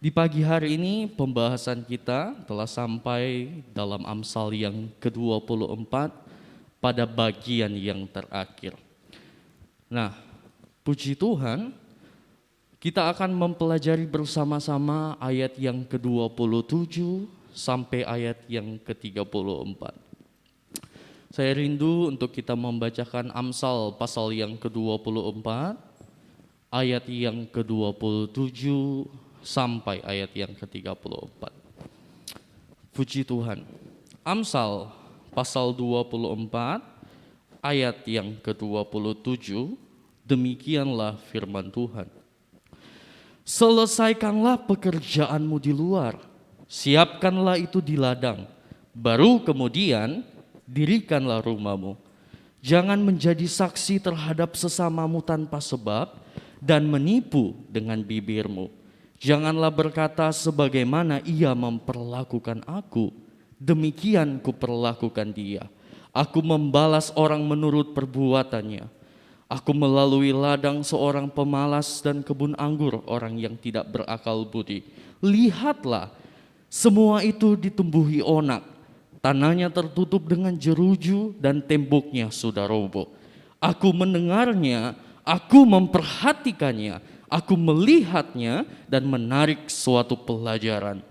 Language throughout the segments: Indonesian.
Di pagi hari ini pembahasan kita telah sampai dalam Amsal yang ke-24 pada bagian yang terakhir. Nah, puji Tuhan, kita akan mempelajari bersama-sama ayat yang ke-27 sampai ayat yang ke-34. Saya rindu untuk kita membacakan Amsal pasal yang ke-24, ayat yang ke-27 sampai ayat yang ke-34. Puji Tuhan. Amsal pasal 24 ayat yang ke-27, demikianlah firman Tuhan. Selesaikanlah pekerjaanmu di luar, siapkanlah itu di ladang, baru kemudian dirikanlah rumahmu. Jangan menjadi saksi terhadap sesamamu tanpa sebab dan menipu dengan bibirmu. Janganlah berkata sebagaimana ia memperlakukan aku, demikian kuperlakukan dia. Aku membalas orang menurut perbuatannya. Aku melalui ladang seorang pemalas dan kebun anggur orang yang tidak berakal budi. Lihatlah, semua itu ditumbuhi onak. Tanahnya tertutup dengan jeruju dan temboknya sudah roboh. Aku mendengarnya, aku memperhatikannya, aku melihatnya dan menarik suatu pelajaran.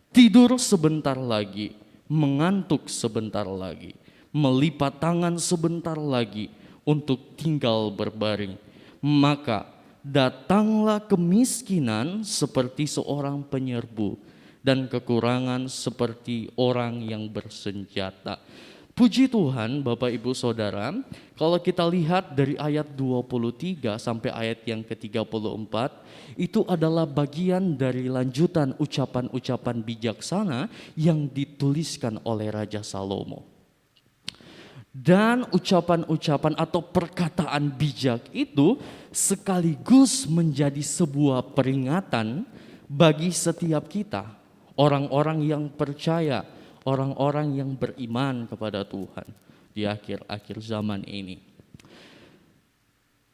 Tidur sebentar lagi, mengantuk sebentar lagi, melipat tangan sebentar lagi untuk tinggal berbaring. Maka datanglah kemiskinan seperti seorang penyerbu dan kekurangan seperti orang yang bersenjata. Puji Tuhan Bapak Ibu Saudara, kalau kita lihat dari ayat 23 sampai ayat yang ke-34, itu adalah bagian dari lanjutan ucapan-ucapan bijaksana yang dituliskan oleh Raja Salomo. Dan ucapan-ucapan atau perkataan bijak itu sekaligus menjadi sebuah peringatan bagi setiap kita, orang-orang yang percaya, orang-orang yang beriman kepada Tuhan di akhir-akhir zaman ini.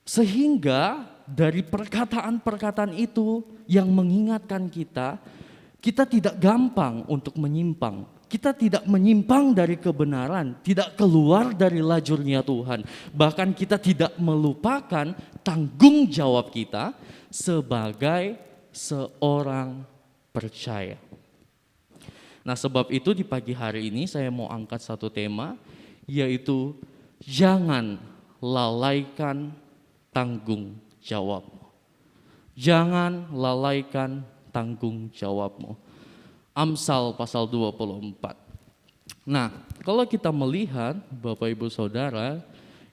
Sehingga dari perkataan-perkataan itu yang mengingatkan kita, kita tidak gampang untuk menyimpang. Kita tidak menyimpang dari kebenaran, tidak keluar dari lajurnya Tuhan. Bahkan kita tidak melupakan tanggung jawab kita sebagai seorang percaya. Nah, sebab itu di pagi hari ini saya mau angkat satu tema, yaitu jangan lalaikan tanggung jawabmu. Jangan lalaikan tanggung jawabmu. Amsal pasal 24. Nah, kalau kita melihat Bapak Ibu Saudara,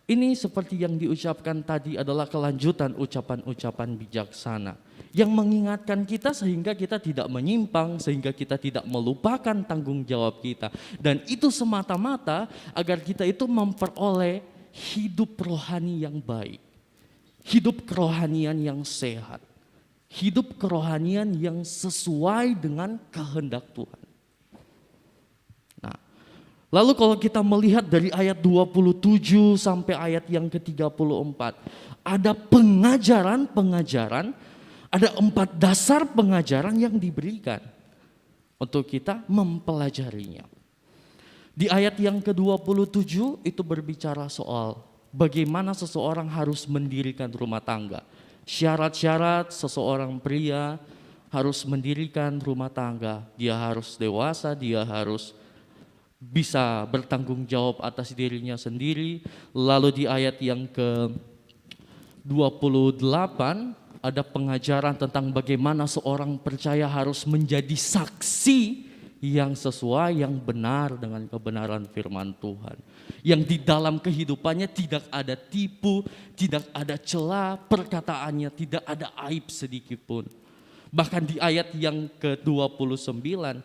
ini seperti yang diucapkan tadi adalah kelanjutan ucapan-ucapan bijaksana yang mengingatkan kita sehingga kita tidak menyimpang, sehingga kita tidak melupakan tanggung jawab kita. Dan itu semata-mata agar kita itu memperoleh hidup rohani yang baik, hidup kerohanian yang sehat, hidup kerohanian yang sesuai dengan kehendak Tuhan. Nah, lalu kalau kita melihat dari ayat 27 sampai ayat yang ke-34, ada pengajaran-pengajaran, ada 4 dasar pengajaran yang diberikan untuk kita mempelajarinya. Di ayat yang ke-27 itu berbicara soal bagaimana seseorang harus mendirikan rumah tangga. Syarat-syarat seseorang pria harus mendirikan rumah tangga. Dia harus dewasa, dia harus bisa bertanggung jawab atas dirinya sendiri. Lalu di ayat yang ke-28 ada pengajaran tentang bagaimana seorang percaya harus menjadi saksi yang sesuai, yang benar dengan kebenaran firman Tuhan. Yang di dalam kehidupannya tidak ada tipu, tidak ada celah, perkataannya tidak ada aib sedikit pun. Bahkan di ayat yang ke-29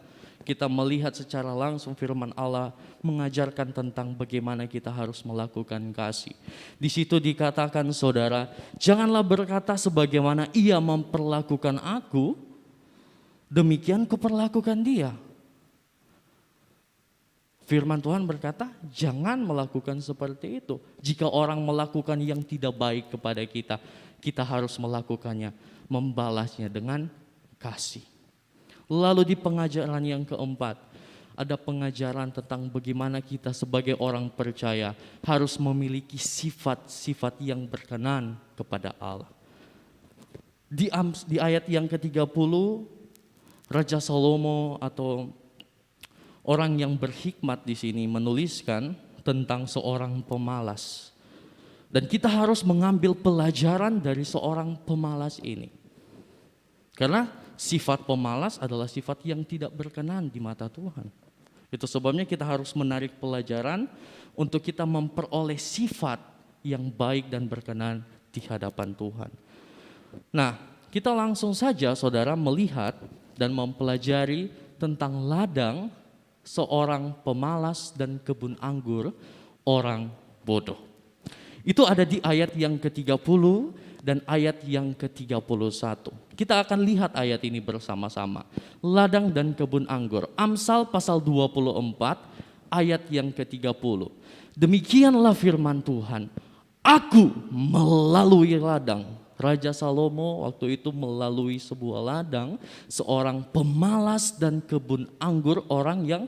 kita melihat secara langsung firman Allah mengajarkan tentang bagaimana kita harus melakukan kasih. Di situ dikatakan saudara, janganlah berkata sebagaimana ia memperlakukan aku, demikian kuperlakukan dia. Firman Tuhan berkata, jangan melakukan seperti itu. Jika orang melakukan yang tidak baik kepada kita, kita harus melakukannya, membalasnya dengan kasih. Lalu di pengajaran yang keempat, ada pengajaran tentang bagaimana kita sebagai orang percaya harus memiliki sifat-sifat yang berkenan kepada Allah. Di ayat yang ke-30, Raja Salomo atau orang yang berhikmat di sini menuliskan tentang seorang pemalas. Dan kita harus mengambil pelajaran dari seorang pemalas ini. Karena sifat pemalas adalah sifat yang tidak berkenan di mata Tuhan. Itu sebabnya kita harus menarik pelajaran untuk kita memperoleh sifat yang baik dan berkenan di hadapan Tuhan. Nah, kita langsung saja saudara melihat dan mempelajari tentang ladang seorang pemalas dan kebun anggur orang bodoh. Itu ada di ayat yang ke-30 dan ayat yang ke-31. Kita akan lihat ayat ini bersama-sama. Ladang dan kebun anggur. Amsal pasal 24 ayat yang ke-30. Demikianlah firman Tuhan. Aku melalui ladang. Raja Salomo waktu itu melalui sebuah ladang, seorang pemalas dan kebun anggur orang yang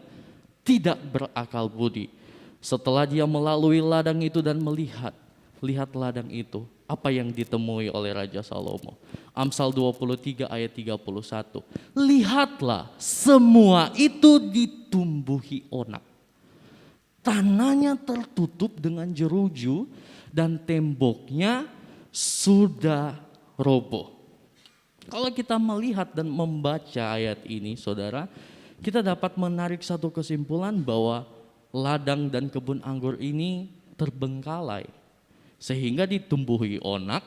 tidak berakal budi. Setelah dia melalui ladang itu dan lihat ladang itu, apa yang ditemui oleh Raja Salomo. Amsal 23 ayat 31. Lihatlah, semua itu ditumbuhi onak. Tanahnya tertutup dengan jeruju dan temboknya sudah roboh. Kalau kita melihat dan membaca ayat ini, saudara, kita dapat menarik satu kesimpulan bahwa ladang dan kebun anggur ini terbengkalai. Sehingga ditumbuhi onak,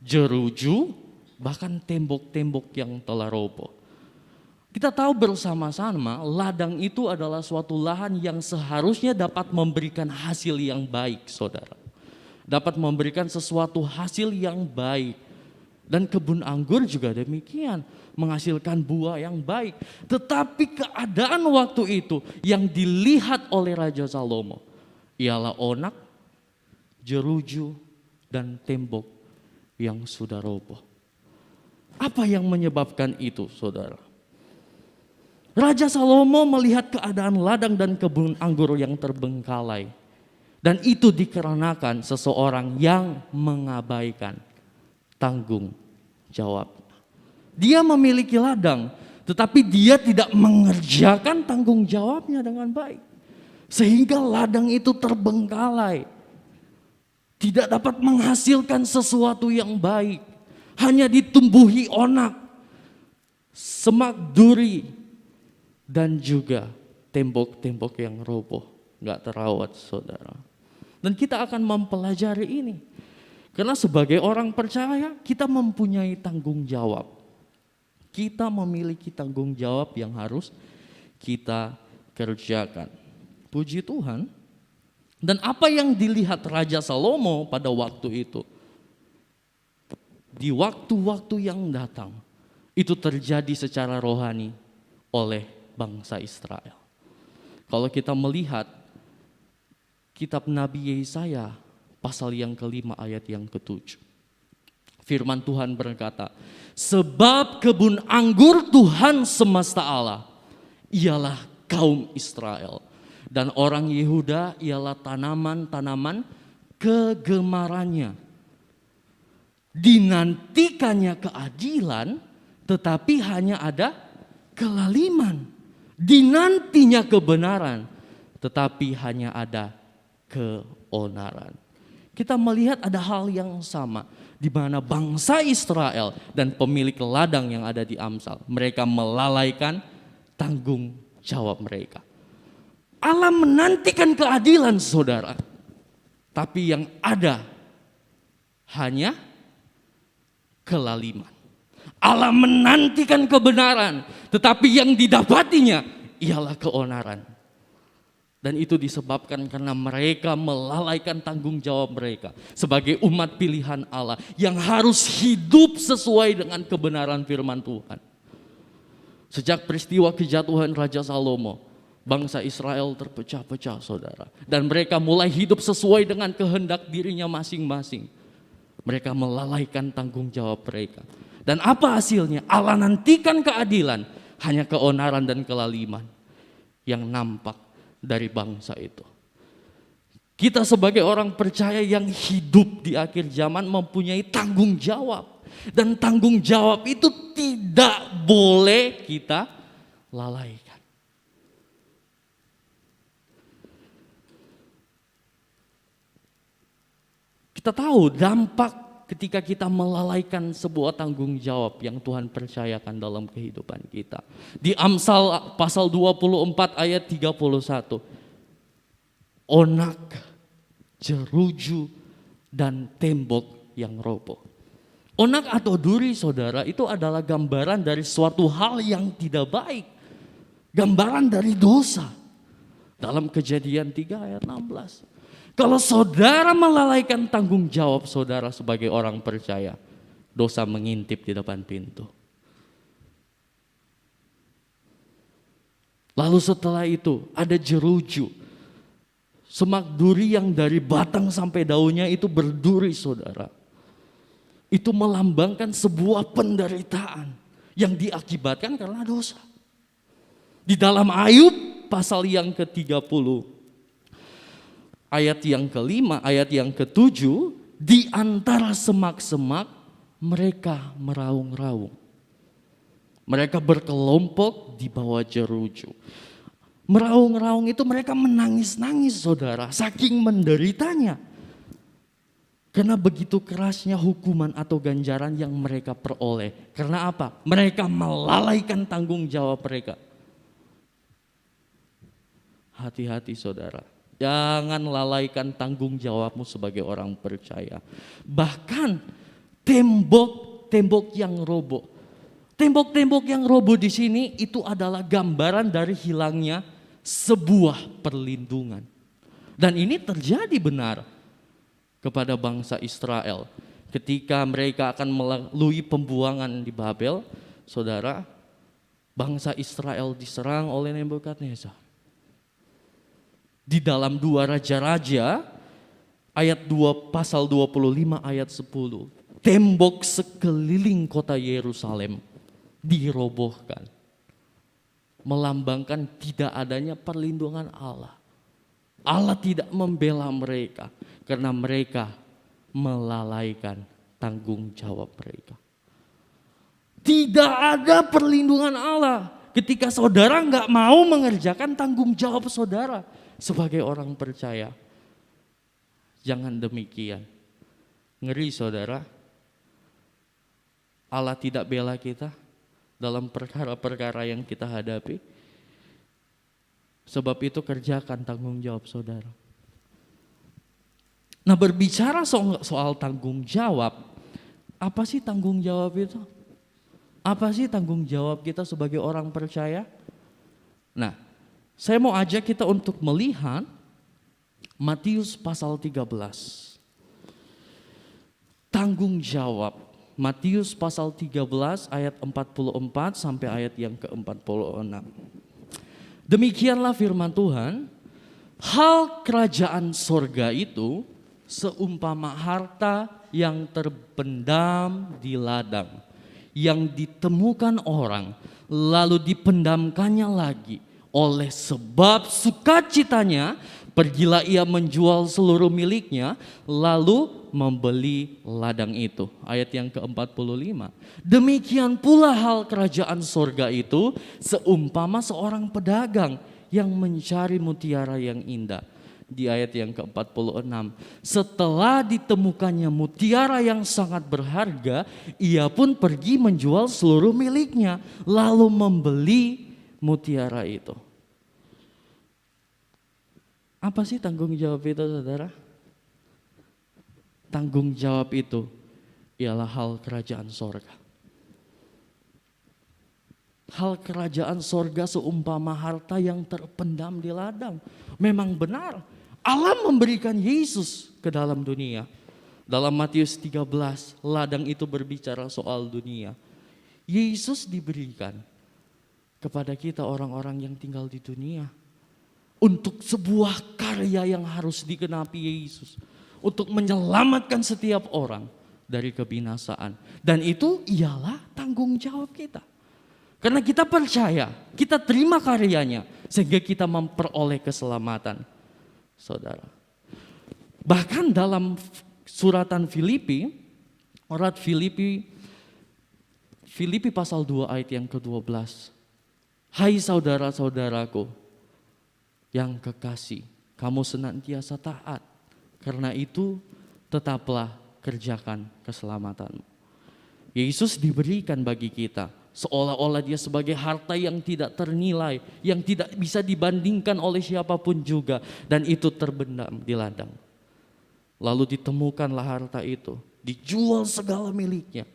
jeruju, bahkan tembok-tembok yang telah roboh. Kita tahu bersama-sama ladang itu adalah suatu lahan yang seharusnya dapat memberikan hasil yang baik, saudara. Dapat memberikan sesuatu hasil yang baik. Dan kebun anggur juga demikian, menghasilkan buah yang baik. Tetapi keadaan waktu itu yang dilihat oleh Raja Salomo ialah onak, jeruju, dan tembok yang sudah roboh. Apa yang menyebabkan itu, saudara? Raja Salomo melihat keadaan ladang dan kebun anggur yang terbengkalai. Dan itu dikarenakan seseorang yang mengabaikan tanggung jawab. Dia memiliki ladang, tetapi dia tidak mengerjakan tanggung jawabnya dengan baik. Sehingga ladang itu terbengkalai. Tidak dapat menghasilkan sesuatu yang baik. Hanya ditumbuhi onak, semak duri, dan juga tembok-tembok yang roboh. Gak terawat, saudara. Dan kita akan mempelajari ini. Karena sebagai orang percaya kita mempunyai tanggung jawab. Kita memiliki tanggung jawab yang harus kita kerjakan. Puji Tuhan. Dan apa yang dilihat Raja Salomo pada waktu itu? Di waktu-waktu yang datang. Itu terjadi secara rohani oleh bangsa Israel. Kalau kita melihat kitab Nabi Yesaya pasal yang ke-5 ayat yang ke-7. Firman Tuhan berkata, sebab kebun anggur Tuhan semesta Allah ialah kaum Israel. Dan orang Yehuda ialah tanaman-tanaman kegemarannya. Dinantikannya keadilan, tetapi hanya ada kelaliman. Dinantinya kebenaran, tetapi hanya ada keonaran. Kita melihat ada hal yang sama di mana bangsa Israel dan pemilik ladang yang ada di Amsal, mereka melalaikan tanggung jawab mereka. Allah menantikan keadilan, saudara, tapi yang ada hanya kelaliman. Allah menantikan kebenaran, tetapi yang didapatinya ialah keonaran. Dan itu disebabkan karena mereka melalaikan tanggung jawab mereka sebagai umat pilihan Allah yang harus hidup sesuai dengan kebenaran firman Tuhan. Sejak peristiwa kejatuhan Raja Salomo, bangsa Israel terpecah-pecah, saudara. Dan mereka mulai hidup sesuai dengan kehendak dirinya masing-masing. Mereka melalaikan tanggung jawab mereka. Dan apa hasilnya? Allah nantikan keadilan, hanya keonaran dan kelaliman yang nampak dari bangsa itu. Kita sebagai orang percaya yang hidup di akhir zaman mempunyai tanggung jawab. Dan tanggung jawab itu tidak boleh kita lalaikan. Kita tahu dampak ketika kita melalaikan sebuah tanggung jawab yang Tuhan percayakan dalam kehidupan kita. Di Amsal pasal 24 ayat 31. Onak, jeruju, dan tembok yang roboh. Onak atau duri saudara itu adalah gambaran dari suatu hal yang tidak baik. Gambaran dari dosa. Dalam Kejadian 3 ayat 16. Kalau saudara melalaikan tanggung jawab saudara sebagai orang percaya, dosa mengintip di depan pintu. Lalu setelah itu ada jeruju. Semak duri yang dari batang sampai daunnya itu berduri saudara. Itu melambangkan sebuah penderitaan yang diakibatkan karena dosa. Di dalam Ayub pasal yang ke-30, ayat yang ke-5, ayat yang ke-7, di antara semak-semak mereka meraung-raung. Mereka berkelompok di bawah jeruju. Meraung-raung itu mereka menangis-nangis saudara, saking menderitanya. Karena begitu kerasnya hukuman atau ganjaran yang mereka peroleh. Karena apa? Mereka melalaikan tanggung jawab mereka. Hati-hati saudara. Jangan lalaikan tanggung jawabmu sebagai orang percaya. Bahkan tembok-tembok yang roboh. Tembok-tembok yang roboh di sini itu adalah gambaran dari hilangnya sebuah perlindungan. Dan ini terjadi benar kepada bangsa Israel. Ketika mereka akan melalui pembuangan di Babel, saudara, bangsa Israel diserang oleh Nebukadnezar. Di dalam 2 Raja-Raja, ayat 2, pasal 25 ayat 10, tembok sekeliling kota Yerusalem dirobohkan. Melambangkan tidak adanya perlindungan Allah. Allah tidak membela mereka karena mereka melalaikan tanggung jawab mereka. Tidak ada perlindungan Allah ketika saudara nggak mau mengerjakan tanggung jawab saudara sebagai orang percaya. Jangan demikian. Ngeri saudara. Allah tidak bela kita dalam perkara-perkara yang kita hadapi. Sebab itu kerjakan tanggung jawab saudara. Nah, berbicara soal tanggung jawab, apa sih tanggung jawab itu? Apa sih tanggung jawab kita sebagai orang percaya? Nah, saya mau ajak kita untuk melihat Matius pasal 13. Tanggung jawab. Matius pasal 13 ayat 44 sampai ayat yang ke-46. Demikianlah firman Tuhan, hal kerajaan sorga itu seumpama harta yang terpendam di ladang, yang ditemukan orang, lalu dipendamkannya lagi. Oleh sebab sukacitanya, pergilah ia menjual seluruh miliknya, lalu membeli ladang itu. Ayat yang ke-45. Demikian pula hal kerajaan sorga itu, seumpama seorang pedagang yang mencari mutiara yang indah. Di ayat yang ke-46. Setelah ditemukannya mutiara yang sangat berharga, ia pun pergi menjual seluruh miliknya, lalu membeli mutiara itu. Apa sih tanggung jawab itu saudara? Tanggung jawab itu ialah hal kerajaan sorga. Hal kerajaan sorga seumpama harta yang terpendam di ladang. Memang benar, Allah memberikan Yesus ke dalam dunia. Dalam Matius 13, ladang itu berbicara soal dunia. Yesus diberikan kepada kita orang-orang yang tinggal di dunia. Untuk sebuah karya yang harus digenapi Yesus. Untuk menyelamatkan setiap orang dari kebinasaan. Dan itu ialah tanggung jawab kita. Karena kita percaya, kita terima karyanya, sehingga kita memperoleh keselamatan. Saudara. Bahkan dalam suratan Filipi, Filipi pasal 2 ayat yang ke-12. Hai saudara-saudaraku yang kekasih, kamu senantiasa taat. Karena itu tetaplah kerjakan keselamatanmu. Yesus diberikan bagi kita seolah-olah dia sebagai harta yang tidak ternilai, yang tidak bisa dibandingkan oleh siapapun juga, dan itu terbendam di ladang. Lalu ditemukanlah harta itu, dijual segala miliknya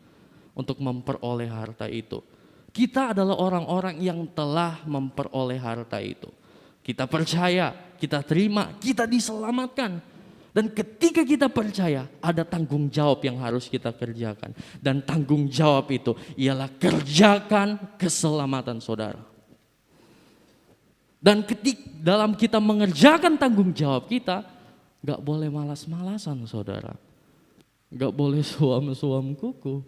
untuk memperoleh harta itu. Kita adalah orang-orang yang telah memperoleh harta itu. Kita percaya, kita terima, kita diselamatkan. Dan ketika kita percaya, ada tanggung jawab yang harus kita kerjakan. Dan tanggung jawab itu ialah kerjakan keselamatan saudara. Dan dalam kita mengerjakan tanggung jawab kita, gak boleh malas-malasan saudara. Gak boleh suam-suam kuku.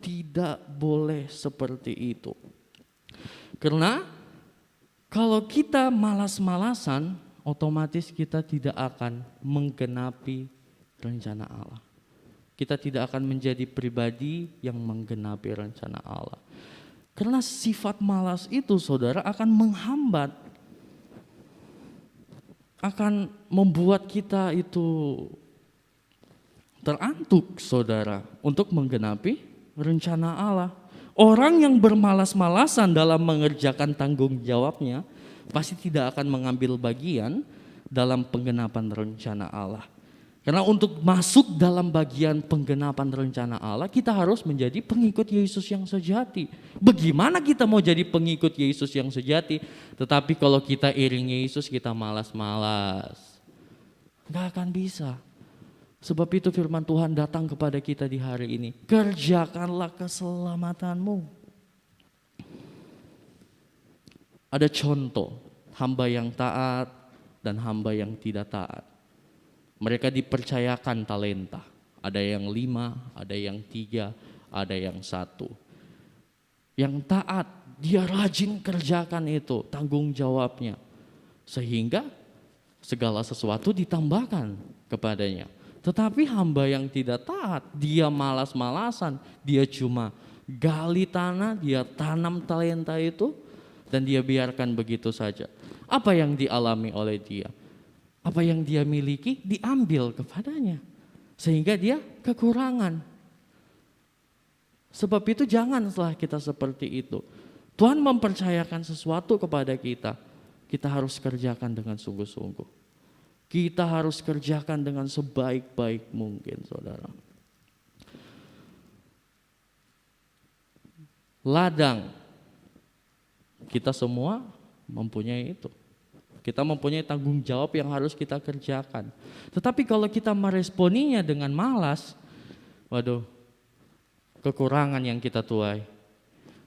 Tidak boleh seperti itu. Karena kalau kita malas-malasan, otomatis kita tidak akan menggenapi rencana Allah. Kita tidak akan menjadi pribadi yang menggenapi rencana Allah. Karena sifat malas itu saudara akan menghambat. Akan membuat kita itu terantuk saudara untuk menggenapi rencana Allah. Orang yang bermalas-malasan dalam mengerjakan tanggung jawabnya pasti tidak akan mengambil bagian dalam penggenapan rencana Allah. Karena untuk masuk dalam bagian penggenapan rencana Allah, kita harus menjadi pengikut Yesus yang sejati. Bagaimana kita mau jadi pengikut Yesus yang sejati, tetapi kalau kita iring Yesus kita malas-malas? Gak akan bisa. Sebab itu firman Tuhan datang kepada kita di hari ini. Kerjakanlah keselamatanmu. Ada contoh hamba yang taat dan hamba yang tidak taat. Mereka dipercayakan talenta. Ada yang 5, ada yang 3, ada yang 1. Yang taat, dia rajin kerjakan itu, tanggung jawabnya. Sehingga segala sesuatu ditambahkan kepadanya. Tetapi hamba yang tidak taat, dia malas-malasan. Dia cuma gali tanah, dia tanam talenta itu, dan dia biarkan begitu saja. Apa yang dialami oleh dia? Apa yang dia miliki diambil kepadanya. Sehingga dia kekurangan. Sebab itu janganlah kita seperti itu. Tuhan mempercayakan sesuatu kepada kita. Kita harus kerjakan dengan sungguh-sungguh. Kita harus kerjakan dengan sebaik-baik mungkin saudara. Ladang. Kita semua mempunyai itu. Kita mempunyai tanggung jawab yang harus kita kerjakan. Tetapi kalau kita meresponinya dengan malas, waduh, kekurangan yang kita tuai.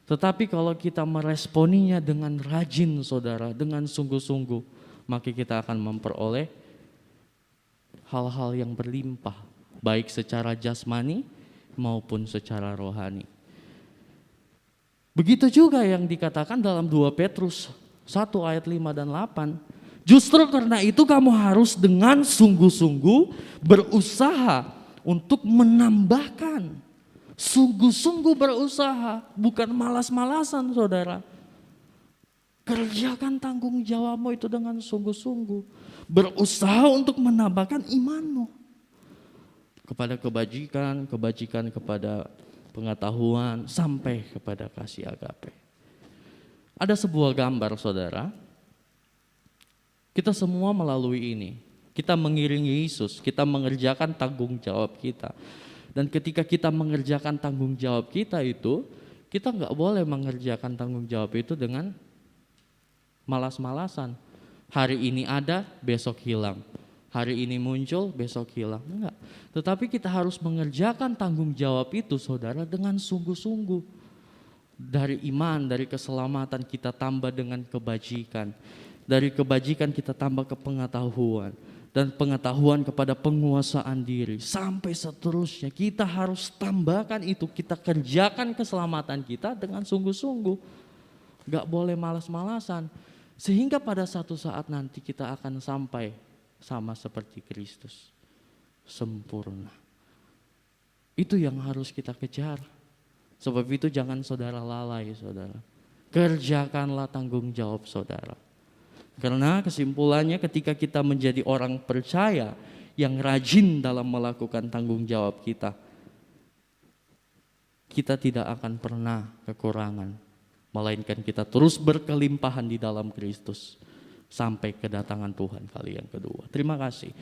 Tetapi kalau kita meresponinya dengan rajin saudara, dengan sungguh-sungguh, maka kita akan memperoleh hal-hal yang berlimpah, baik secara jasmani maupun secara rohani. Begitu juga yang dikatakan dalam 2 Petrus 1 ayat 5 dan 8. Justru karena itu kamu harus dengan sungguh-sungguh berusaha untuk menambahkan. Sungguh-sungguh berusaha, bukan malas-malasan saudara. Kerjakan tanggung jawabmu itu dengan sungguh-sungguh. Berusaha untuk menambahkan imanmu. Kepada kebajikan kepada pengetahuan, sampai kepada kasih agape. Ada sebuah gambar saudara, kita semua melalui ini. Kita mengiringi Yesus, kita mengerjakan tanggung jawab kita. Dan ketika kita mengerjakan tanggung jawab kita itu, kita gak boleh mengerjakan tanggung jawab itu dengan malas-malasan. Hari ini ada, besok hilang. Hari ini muncul, besok hilang. Enggak. Tetapi kita harus mengerjakan tanggung jawab itu saudara dengan sungguh-sungguh. Dari iman, dari keselamatan kita tambah dengan kebajikan. Dari kebajikan kita tambah ke pengetahuan. dan pengetahuan kepada penguasaan diri, sampai seterusnya. Kita harus tambahkan itu, kita kerjakan keselamatan kita dengan sungguh-sungguh. Gak boleh malas-malasan, sehingga pada satu saat nanti kita akan sampai sama seperti Kristus, sempurna. Itu yang harus kita kejar. Sebab itu jangan saudara lalai, saudara. Kerjakanlah tanggung jawab saudara. Karena kesimpulannya ketika kita menjadi orang percaya yang rajin dalam melakukan tanggung jawab kita, kita tidak akan pernah kekurangan, melainkan kita terus berkelimpahan di dalam Kristus sampai kedatangan Tuhan kali yang kedua. Terima kasih.